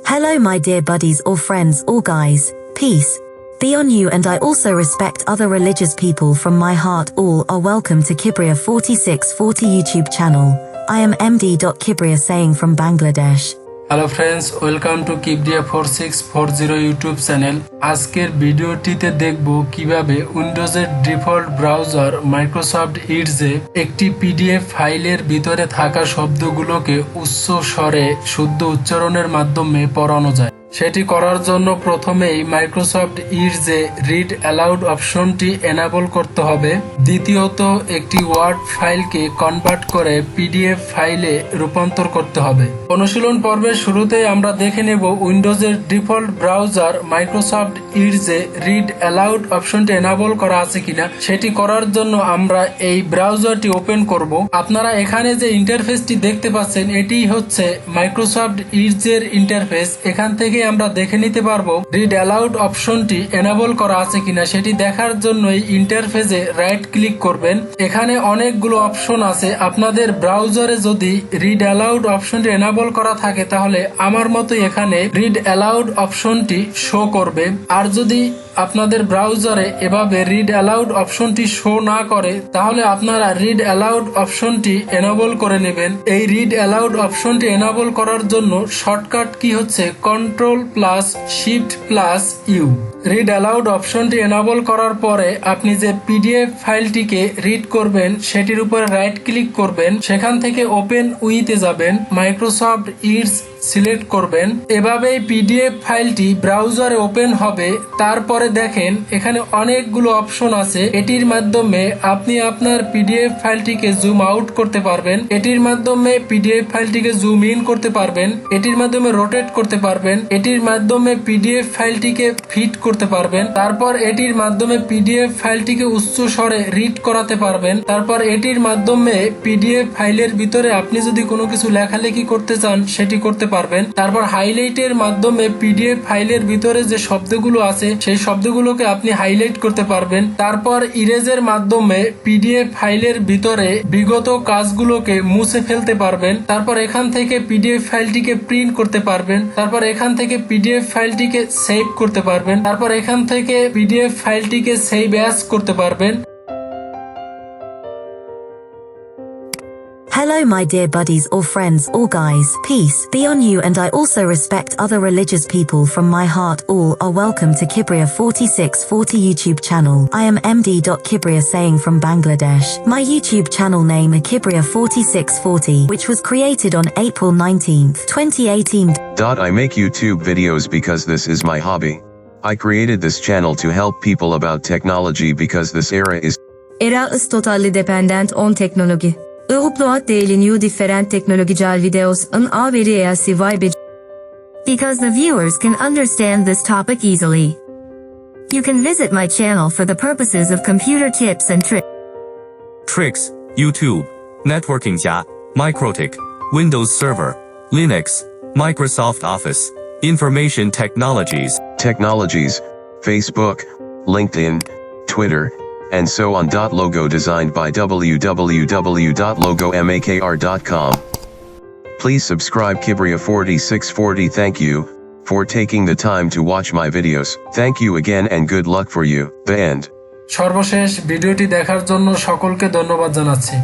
Hello my dear buddies or friends or guys, peace be on you, and I also respect other religious people from my heart. All are welcome to Kibria 4640 YouTube channel. I am MD. Kibria saying from Bangladesh. Hello friends, welcome to Kibria 4640 YouTube channel. আজকের ভিডিওটিতে দেখব কিভাবে উইন্ডোজের default browser Microsoft ইডসে একটি PDF ফাইলের ভিতরে থাকা শব্দগুলোকে উচ্চ স্বরে শুদ্ধ উচ্চারণের মাধ্যমে পড়ানো যায়। সেটি করার জন্য প্রথমেই মাইক্রোসফট ইডসে রিড অ্যালাউড অপশনটি এনাবল করতে হবে। দ্বিতীয়ত, একটি ওয়ার্ড ফাইলকে কনভার্ট করে পিডিএফ ফাইলে রূপান্তর করতে হবে। অনুশীলন পর্বের শুরুতেই আমরা দেখে নেব উইন্ডোজের ডিফল্ট ব্রাউজার মাইক্রোসফট ইডসে রিড অ্যালাউড অপশনটি এনাবল করা আছে কিনা। সেটি করার জন্য আমরা এই ব্রাউজারটি ওপেন করব। আপনারা এখানে যে ইন্টারফেসটি দেখতে পাচ্ছেন, এটি হচ্ছে মাইক্রোসফট ইডসের ইন্টারফেস। এখান থেকে আমরা দেখে নিতে পারবো রিড অ্যালাউড অপশনটি এনাবল করা আছে কিনা। সেটি দেখার জন্য এই ইন্টারফেসে রাইট ক্লিক করবেন। এখানে অনেকগুলো অপশন আছে। আপনাদের ব্রাউজারে যদি রিড অ্যালাউড অপশনটি এনাবল করা থাকে তাহলে আমার মতো এখানে রিড অ্যালাউড অপশনটি শো করবে। আর যদি আপনাদের ব্রাউজারে এভাবে রিড অ্যালাউড অপশনটি শো না করে তাহলে আপনারা রিড অ্যালাউড অপশনটি এনাবল করে নেবেন। এই রিড অ্যালাউড অপশনটি এনাবল করার জন্য শর্টকাট কি হচ্ছে Ctrl+Shift+U। রিড অ্যালাউড অপশনটি এনাবল করার পরে আপনি যে পিডিএফ ফাইলটিকে রিড করবেন সেটির উপরে রাইট ক্লিক করবেন। সেখান থেকে ওপেন উইথে যাবেন, মাইক্রোসফট ইডস সিলেক্ট করবেন। এভাবেই পিডিএফ ফাইলটি ব্রাউজারে ওপেন হবে। তারপরে দেখেন এখানে অনেকগুলো অপশন আছে। এটির মাধ্যমে আপনি আপনার পিডিএফ ফাইলটিকে জুম আউট করতে পারবেন, এটির মাধ্যমে পিডিএফ ফাইলটিকে জুম ইন করতে পারবেন, এটির মাধ্যমে রোটেট করতে পারবেন, এটির মাধ্যমে পিডিএফ ফাইলটিকে ফিট করতে পারবেন। তারপর এটির মাধ্যমে পিডিএফ ফাইলটিকে উচ্চ স্বরে রিড করাতে পারবেন। তারপর এটির মাধ্যমে পিডিএফ ফাইলের ভিতরে আপনি যদি কোনো কিছু লেখালেখি করতে চান সেটি করতে পারবেন। তারপর হাইলাইটের মাধ্যমে পিডিএফ ফাইলের ভিতরে যে শব্দগুলো আছে সেই শব্দগুলোকে আপনি হাইলাইট করতে পারবেন। তারপর ইরেজের মাধ্যমে পিডিএফ ফাইলের ভিতরে বিগত কাজগুলোকে মুছে ফেলতে পারবেন। তারপর এখান থেকে পিডিএফ ফাইলটিকে প্রিন্ট করতে পারবেন। তারপর এখান থেকে পিডিএফ ফাইলটিকে সেভ করতে পারবেন। তারপর এখান থেকে পিডিএফ ফাইলটিকে সেভ অ্যাজ করতে পারবেন। Hello my dear buddies or friends or guys, peace be on you, and I also respect other religious people from my heart. All are welcome to Kibria 4640 YouTube channel. I am MD. Kibria saying from Bangladesh. My YouTube channel name is Kibria 4640, which was created on April 19th, 2018. I make YouTube videos because this is my hobby. I created this channel to help people about technology because this era is is totally dependent on technology. I upload daily new different technological videos on a very easy way because the viewers can understand this topic easily. You can visit my channel for the purposes of computer tips and tricks, YouTube, networking, Microtik, Windows Server, Linux, Microsoft Office, information technologies, Facebook, LinkedIn, Twitter, and so on. Logo designed by www.logomakr.com. Please subscribe Kibria 4640. Thank you for taking the time to watch my videos. Thank you again and good luck for you. The end. সর্বশেষ ভিডিওটি দেখার জন্য সকলকে ধন্যবাদ জানাচ্ছি।